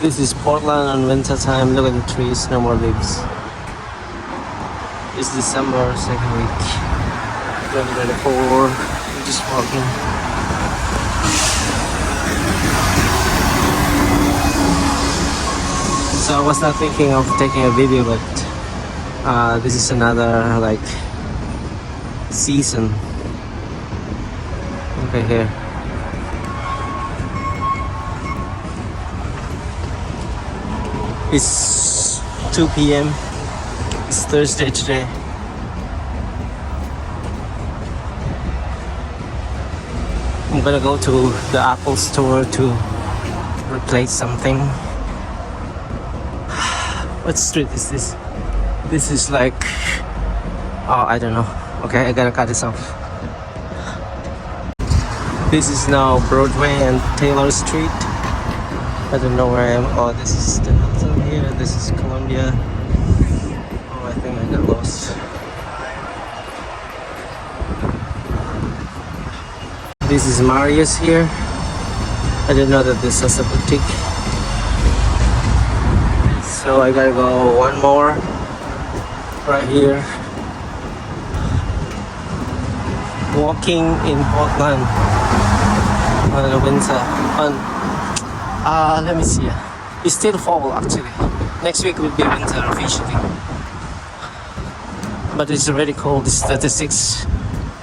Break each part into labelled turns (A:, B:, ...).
A: This is Portland on winter time. Look at the trees, no more leaves. It's December second week, 2024. I'm just walking. So I was not thinking of taking a video, but this is another like season. Okay, here. It's 2 p.m. It's Thursday today. I'm gonna go to the Apple store to replace something. What street is this? This is like, oh, I don't know. Okay, I gotta cut this off. This is now Broadway and Taylor Street. I don't know where I am. Oh, this is the Hilton here. This is Columbia. Oh, I think I got lost. This is Marius here. I didn't know that this was a boutique. So I gotta go one more right here. Walking in Portland on the winter. Let me see. It's still fall actually. Next week will be winter officially. But it's already cold. It's 36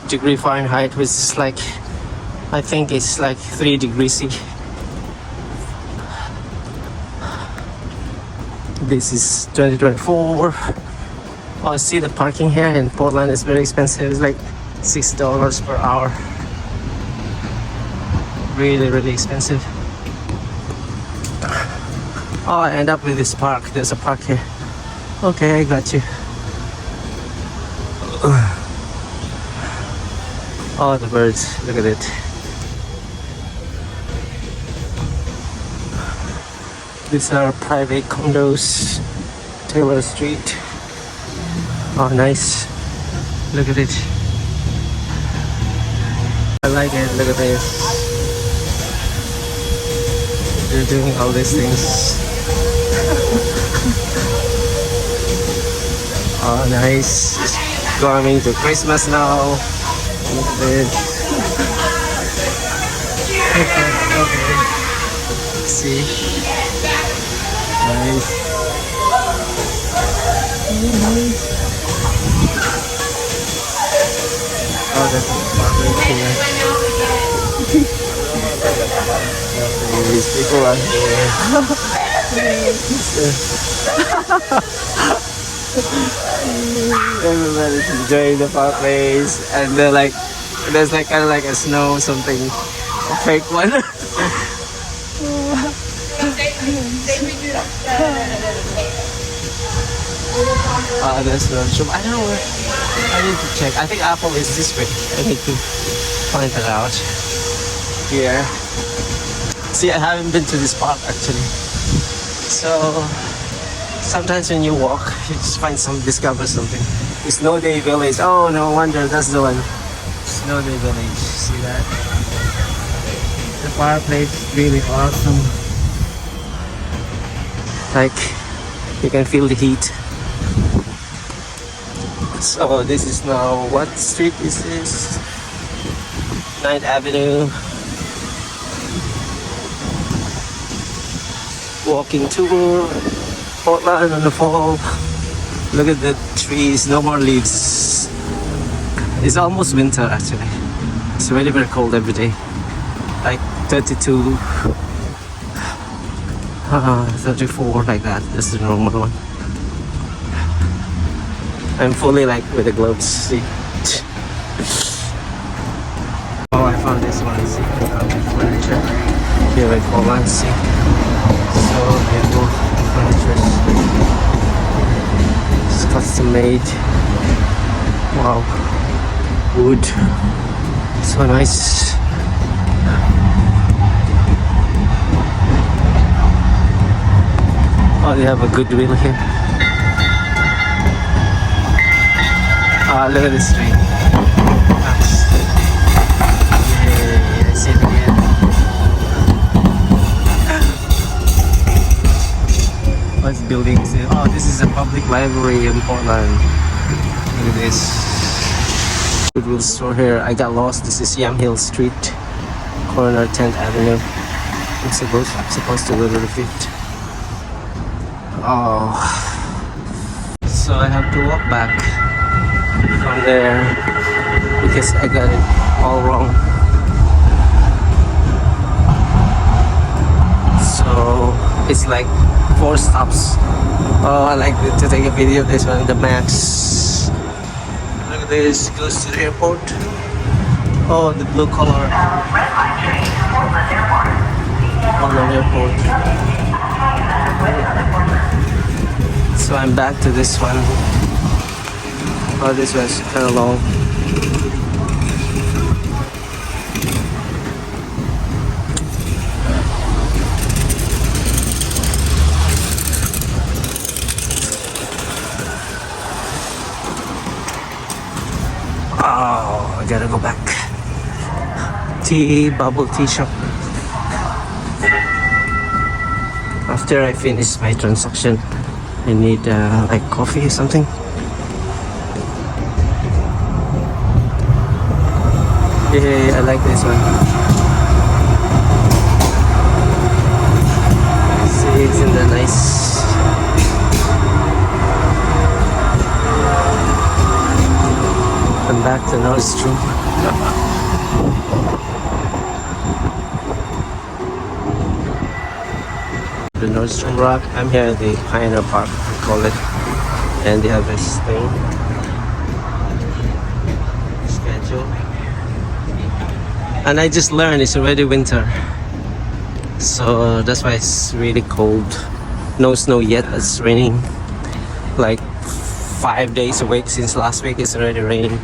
A: degrees Fahrenheit, which is like, I think it's like 3 degrees C. This is 2024. Oh, I see the parking here in Portland is very expensive. It's like $6 per hour. Really, really expensive. Oh, I end up with this park. There's a park here. Okay, I got you. Oh, the birds. Look at it. These are private condos. Taylor Street. Oh, nice. Look at it. I like it. Look at this. They're doing all these things. Oh, nice. It's going to Christmas now. Look at this. Okay. See? Nice. Oh, that's right here. These people are everybody's enjoying the fireplace, and they're like, there's like kind of like a snow something, a fake one. There's no shop. I don't know where. I need to check. I think Apple is this way. I need to find that out. Here. See, I haven't been to this park actually. So sometimes when you walk, you just discover something. The Snow Day Village. Oh, no wonder that's the one. Snow Day Village. See that? The fireplace is really awesome. Like you can feel the heat. So this is now, what street is this? 9th Avenue. Walking tour, Portland in the fall. Look at the trees, no more leaves. It's almost winter actually. It's very, very cold every day. Like 32, 34, like that. That's the normal one. I'm fully like with the gloves, see. Oh, I found this one, see. Furniture. Here at Portland, see. So beautiful furniture. It's custom made. Wow. Wood. So nice. Oh, they have a good wheel here. Look at this tree. Yeah, I see it again. What's buildings? Oh, this is a public library in Portland. Look at this. Goodwill store here. I got lost. This is Yamhill Street, corner 10th Avenue. I'm supposed to go to the 5th. Oh, so I have to walk back from there because I got it all wrong. So it's like 4 stops. Oh, I like to take a video of this one, the Max. Look at this, goes to the airport. Oh, the blue color. Portland Airport. So I'm back to this one. Oh, this was kind of long. Oh, I gotta go back. Bubble tea shop. After I finish my transaction, I need like coffee or something. Yeah, I like this one. See, it's in the nice. I'm back to Nordstrom. The Nordstrom Rack. I'm here at the Pioneer Park, we call it, and they have this thing. Schedule. And I just learned it's already winter, so that's why it's really cold. No snow yet. It's raining like 5 days a week. Since last week it's already raining.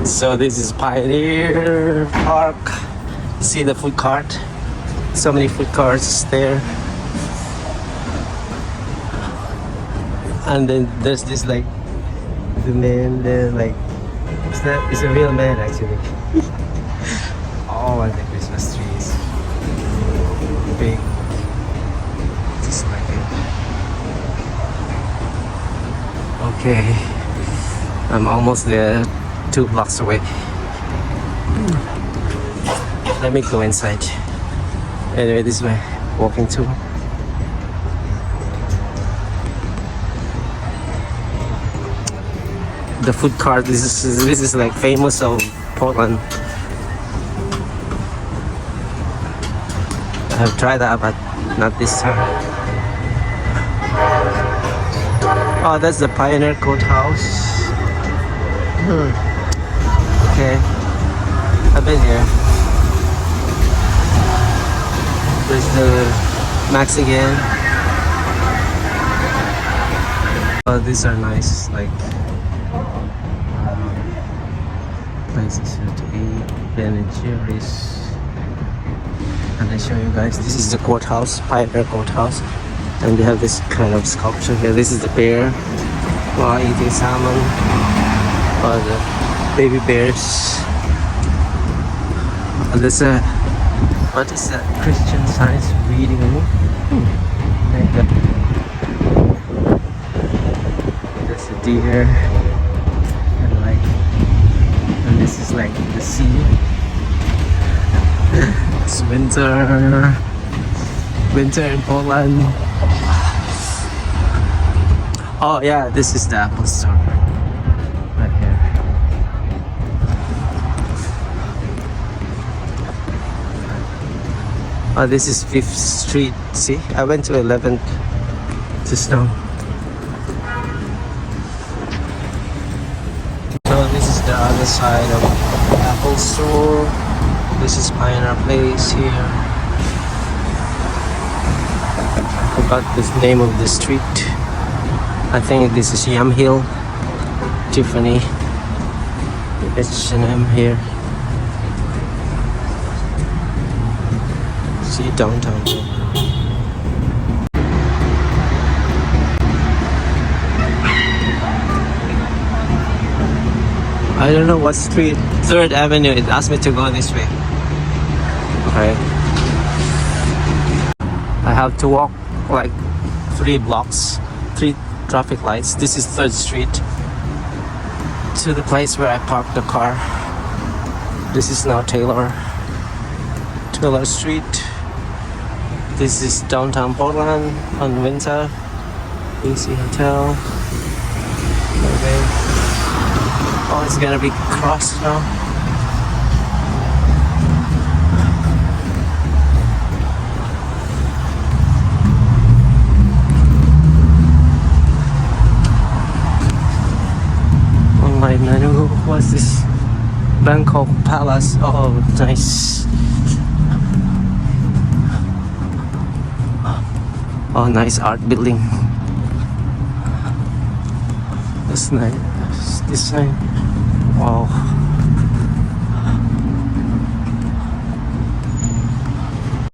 A: So this is Pioneer Park. See the food cart. So many food carts there. And then there's this like the man there, like it's a real man actually. Oh, and the Christmas trees. Big. Just like it. Okay. I'm almost there, 2 blocks away. Let me go inside. Anyway, this is my walking tour. The food cart, this is like famous of Portland. I have tried that, but not this time. Oh, that's the Pioneer Courthouse. Okay, I've been here. There's the Max again. Oh, these are nice, like places here to eat. Ben & Jerry's. And I show you guys, this is the courthouse, Pioneer Courthouse. And they have this kind of sculpture here. This is the bear while eating salmon. Or the baby bears. And there's a, what is that? Christian Science reading room. Like that. There's a deer. And this is like the sea. It's winter. Winter in Poland. Oh yeah, this is the Apple store. Right here. Oh, this is 5th Street. See, I went to 11th just now. So this is the other side of Apple store. This is Pioneer Place here. I forgot the name of the street. I think this is Yamhill. Tiffany. H&M here. See downtown. I don't know what street. 3rd Avenue. It asked me to go this way. Okay. I have to walk like 3 blocks, 3 traffic lights. This is 3rd Street to the place where I parked the car. This is now Taylor Street. This is downtown Portland on Windsor. AC Hotel. Okay. Oh, it's gonna be crossed now. On my menu, what's this? Bangkok Palace. Oh, nice. Oh, nice art building. That's nice. This sign. Wow.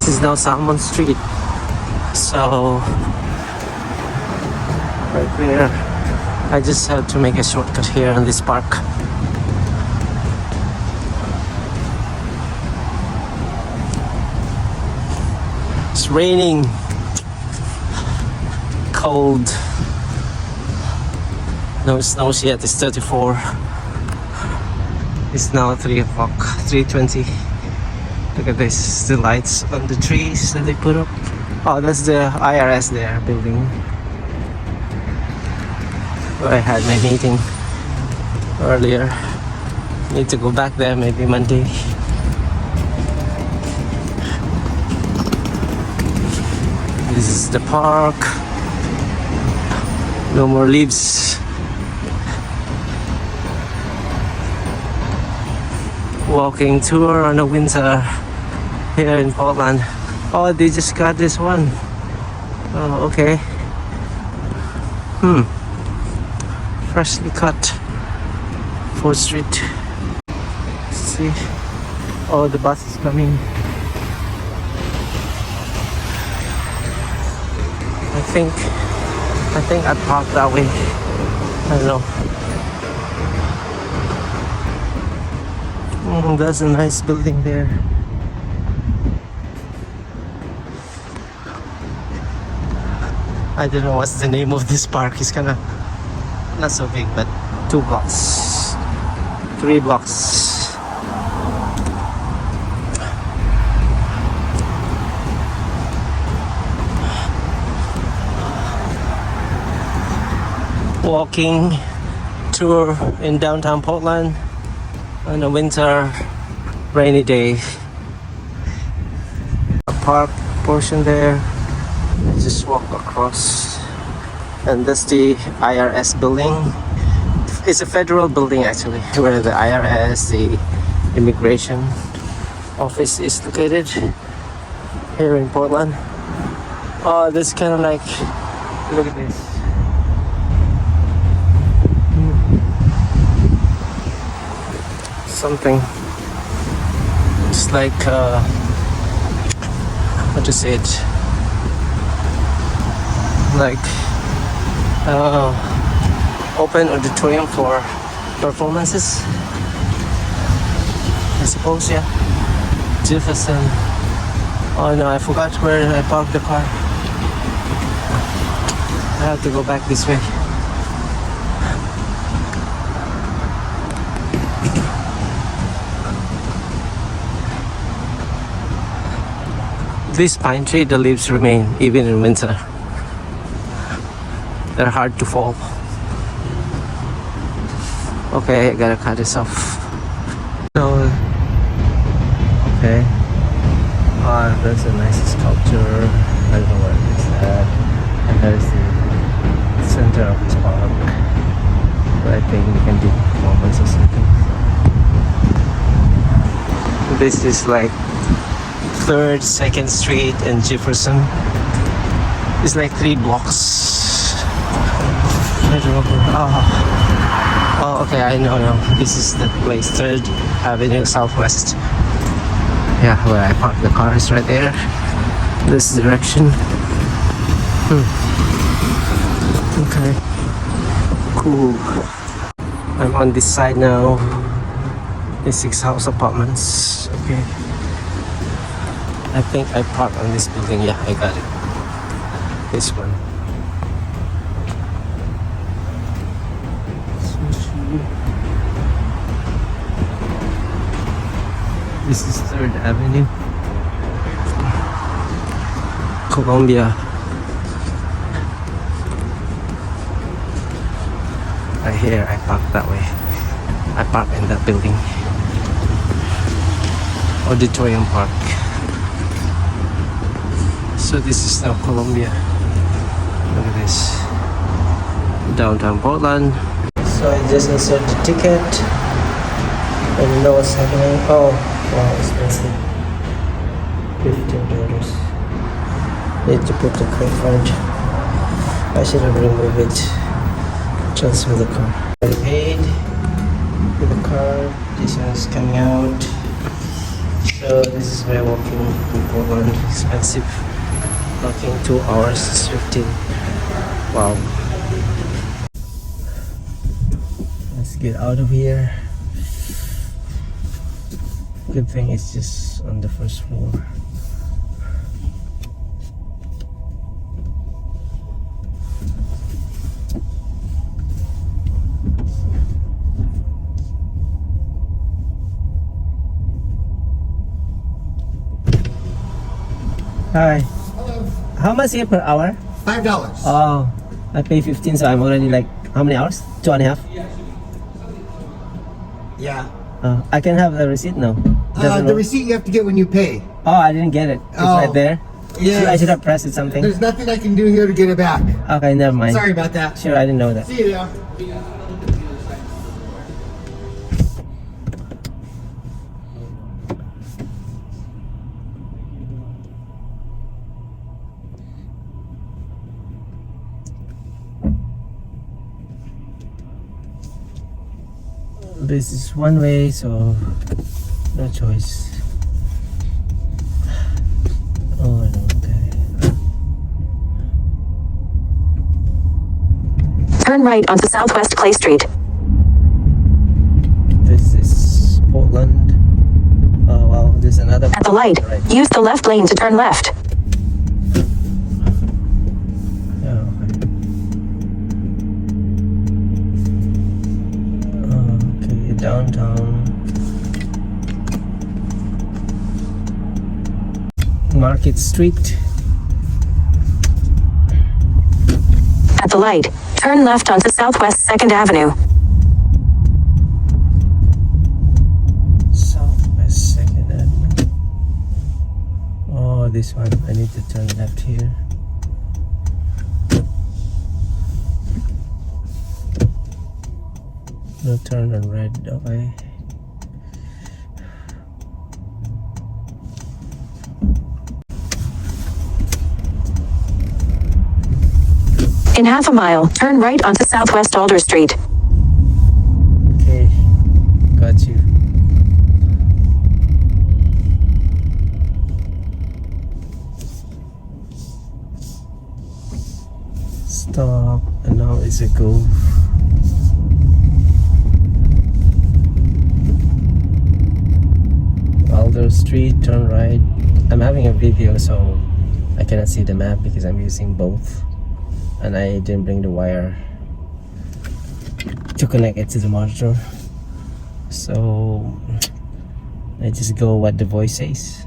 A: This is now Salmon Street. So, right there. I just have to make a shortcut here in this park. It's raining. Cold. No snows yet. It's 34. It's now 3 o'clock, 3:20. Look at this, the lights on the trees that they put up. Oh, that's the IRS there building. Where I had my meeting earlier. Need to go back there maybe Monday. This is the park. No more leaves. Walking tour on a Windsor here in Portland. Oh, they just got this one. Oh, okay. Freshly cut 4th Street. Let's see. Oh, the bus is coming. I think I parked that way. I don't know. That's a nice building there. I don't know what's the name of this park. It's kind of not so big, but 2 blocks, 3 blocks. Walking tour in downtown Portland on a winter rainy day. A park portion there. I just walk across, and that's the IRS building. It's a federal building actually, where the IRS, the immigration office, is located here in Portland. Oh, this kind of like, look at this. Something. It's like what to say it? Like open auditorium for performances, I suppose. Yeah. Jefferson. Oh no, I forgot where I parked the car. I have to go back this way. This pine tree, the leaves remain even in winter. They're hard to fall. Okay, I gotta cut this off. So, okay. There's a nice sculpture. I don't know where it is at. And there's the center of this park. But I think we can do performance or something. This is like 3rd, 2nd Street and Jefferson. It's like 3 blocks. Oh, okay, I know now. This is the place, 3rd Avenue Southwest. Yeah, where I parked the car is right there. This direction. Okay. Cool. I'm on this side now. The 6 house apartments. Okay. I think I parked on this building. Yeah, I got it. This one. This is 3rd Avenue, Columbia. Right here, I park that way. I park in that building. Auditorium Park. So this is now Columbia. Look at this. Downtown Portland. So I just insert the ticket. I don't know what's happening. Oh, wow, expensive. $15. Need to put the credit card. I should have removed it. Transfer the card. I paid with the card. This one's coming out. So this is where walking in Portland. Expensive. Walking 2 hours is 15. Wow. Let's get out of here. Good thing it's just on the first floor. Hi.
B: Hello.
A: How much here per hour?
B: $5.
A: Oh, I pay 15, so I'm already like, how many hours? 2.5?
B: Yeah.
A: I can have the receipt now.
B: The receipt you have to get when you pay.
A: Oh, I didn't get it. It's
B: Oh.
A: right there.
B: Yeah.
A: So I should have pressed it something.
B: There's nothing I can do here to get it back.
A: Okay, never mind.
B: Sorry about that.
A: Sure, I didn't know that.
B: See you there.
A: This is one way, so no choice. Oh no, okay.
C: Turn right onto Southwest Clay Street.
A: This is Portland. Oh wow, there's another.
C: At the light,
A: Right.
C: use the left lane to turn left.
A: Yeah, okay. Okay, downtown. Market Street.
C: At the light, turn left onto Southwest 2nd Avenue.
A: Southwest 2nd Avenue. Oh, this one. I need to turn left here. No turn on red. Okay.
C: In half a mile, turn right onto Southwest Alder Street.
A: Okay. Got you. Stop. And now it's a go. Alder Street, turn right. I'm having a video, so I cannot see the map because I'm using both, and I didn't bring the wire to connect it to the monitor, so I just go what the voice says.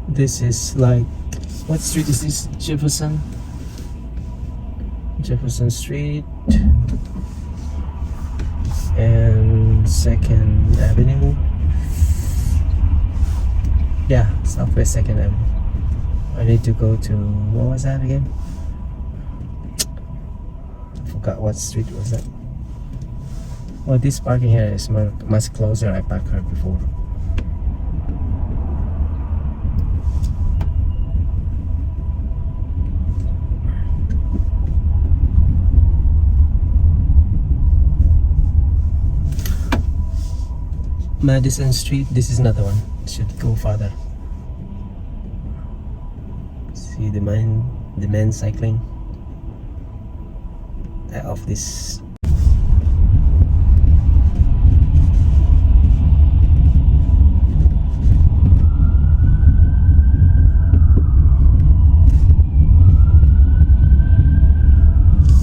A: This is like, what street is this? Jefferson Street and 2nd Avenue. Yeah, Southwest 2nd Avenue. I need to go to, what was that again? I forgot what street was that. Well, this parking here is much closer. I parked here before. Madison Street. This is another one. Should go farther. See the men cycling off this.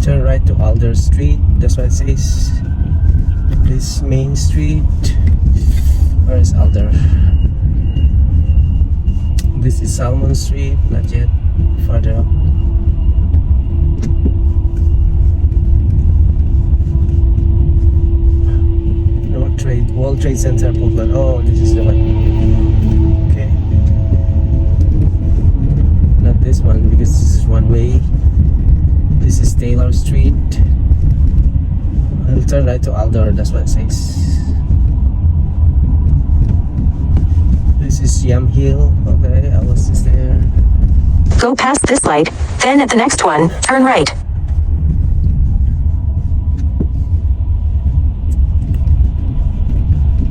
A: Turn right to Alder Street. That's what it says. This main street. Where is Alder? This is Salmon Street. Not yet. Further up. World Trade Center, Portland. Oh, this is the one. Okay. Not this one because this is one way. This is Taylor Street. I'll turn right to Alder. That's what it says. This is Yam Hill. Okay, I was just there.
C: Go past this light, then at the next one, turn right.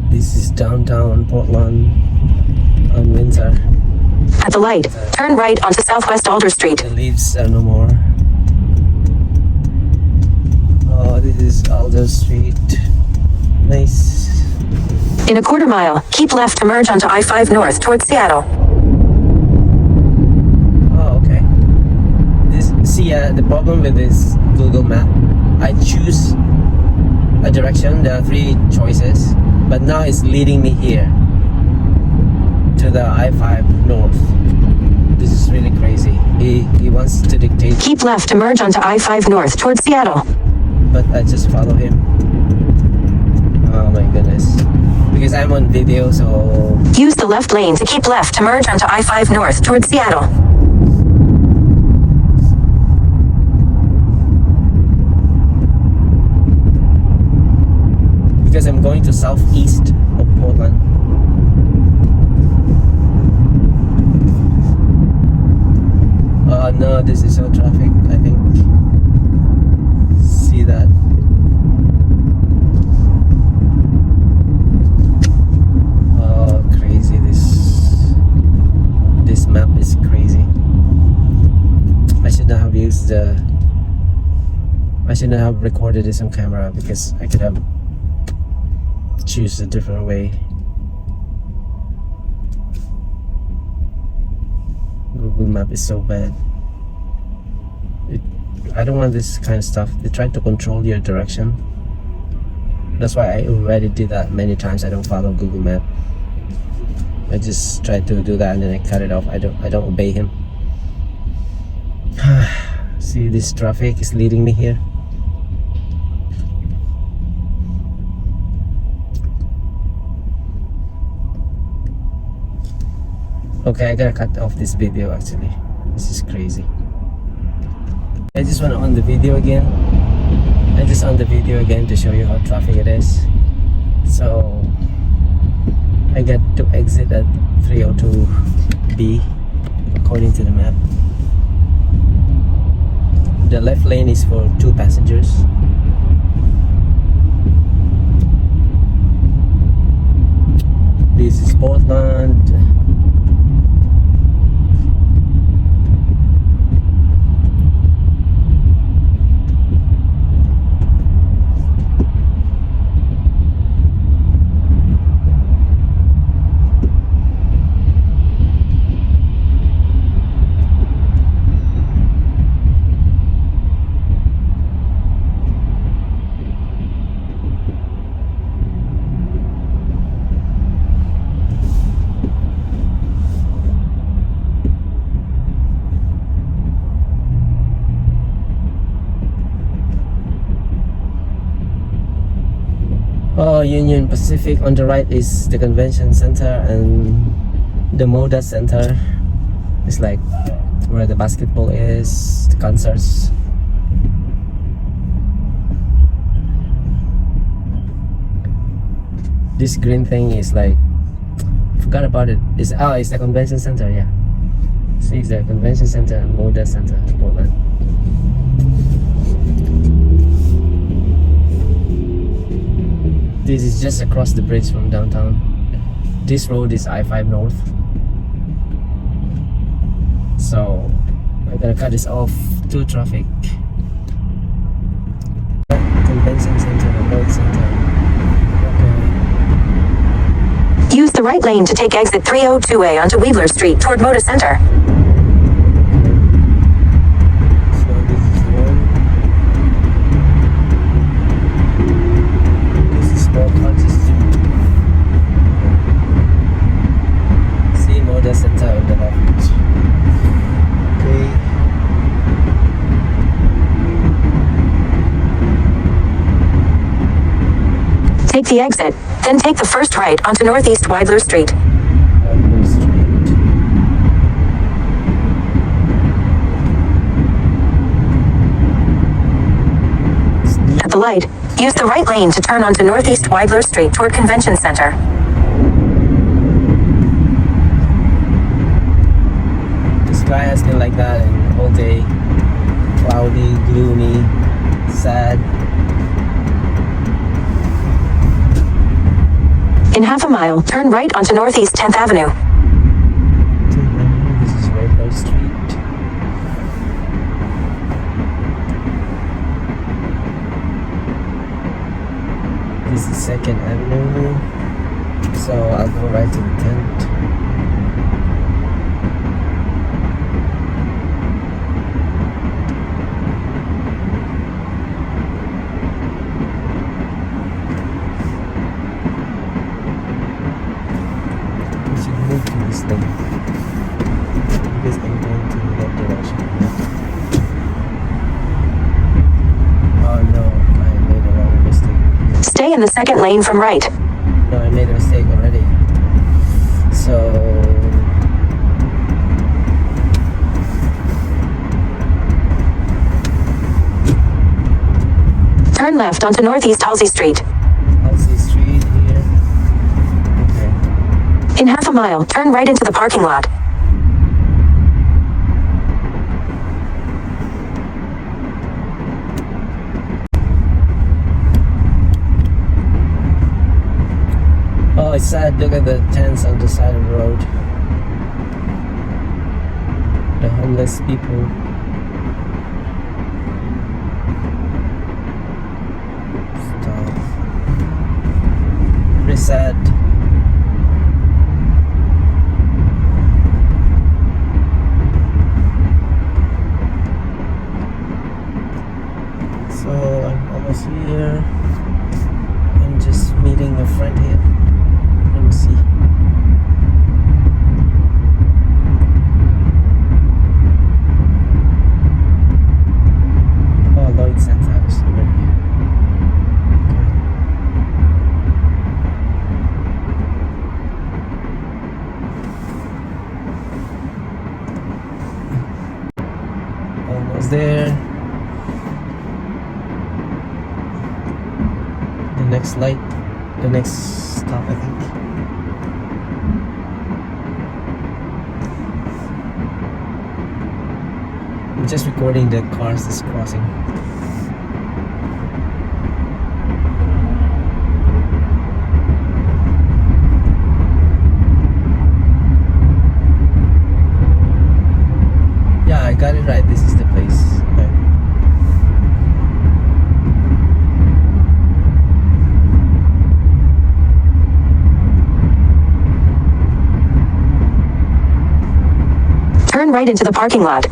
A: This is downtown Portland on Windsor.
C: At the light, turn right onto Southwest Alder Street.
A: The leaves are no more. Oh, this is Alder Street. Nice.
C: In a quarter mile, keep left to merge onto I-5 North towards Seattle.
A: Oh, okay. The problem with this Google map, I choose a direction. There are 3 choices, but now it's leading me here to the I-5 North. This is really crazy. He wants to dictate,
C: Keep left to merge onto I-5 North towards Seattle.
A: but I just follow him. Oh my goodness. Because I'm on video, so
C: Use the left lane to keep left to merge onto I-5 North towards Seattle.
A: because I'm going to southeast of Portland. Oh no, this is so traffic, I think. See that? Oh, crazy. This map is crazy. I should not have used I should not have recorded this on camera because I could have choose a different way. Google Map is so bad. I don't want this kind of stuff. They try to control your direction. That's why I already did that many times. I don't follow Google Map. I just try to do that and then I cut it off. I don't obey him. See, this traffic is leading me here. Okay, I gotta cut off this video actually. This is crazy. I just want to on the video again. I just on the video again to show you how traffic it is. So I got to exit at 302B according to the map. The left lane is for 2 passengers. This is Portland. Oh, Union Pacific. On the right is the convention center and the Moda Center. It's like where the basketball is, the concerts. This green thing is like, forgot about it. It's the convention center, yeah. See, it's the convention center and Moda Center in Portland. This is just across the bridge from downtown. This road is I-5 North. So I'm gonna cut this off to traffic. Convention Center, World Center. Okay.
C: Use the right lane to take exit 302A onto Weaver Street toward Moda Center.
A: So this is one. This is Small Country Street. See Moda Center on the left. Okay.
C: Take the exit, then take the first right onto Northeast Weidler Street.
A: Weidler Street.
C: At the light, use the right lane to turn onto Northeast Weidler Street toward Convention Center.
A: The sky has been like that and all day. Cloudy, gloomy, sad.
C: In half a mile, turn right onto Northeast 10th Avenue.
A: This is Weidler Street. This is 2nd Avenue. So I'll go right to the 10th. We should move to this thing because I'm going to that direction. Oh no, I made a wrong mistake.
C: Stay in the second lane from right.
A: No, I made a mistake already. So
C: Turn left onto Northeast Halsey Street.
A: Halsey Street here. Okay.
C: In half a mile, turn right into the parking lot.
A: Oh, it's sad. Look at the tents on the side of the road. The homeless people. Stop. Very sad. So I'm almost here. I'm just meeting a friend here. Let me see. Oh, Lloyd Center is over here. Okay. Almost there. The next light, the next stop, I think. I'm just recording the cars that's crossing. Yeah, I got it right. This is the place. Okay.
C: Turn right into the parking lot.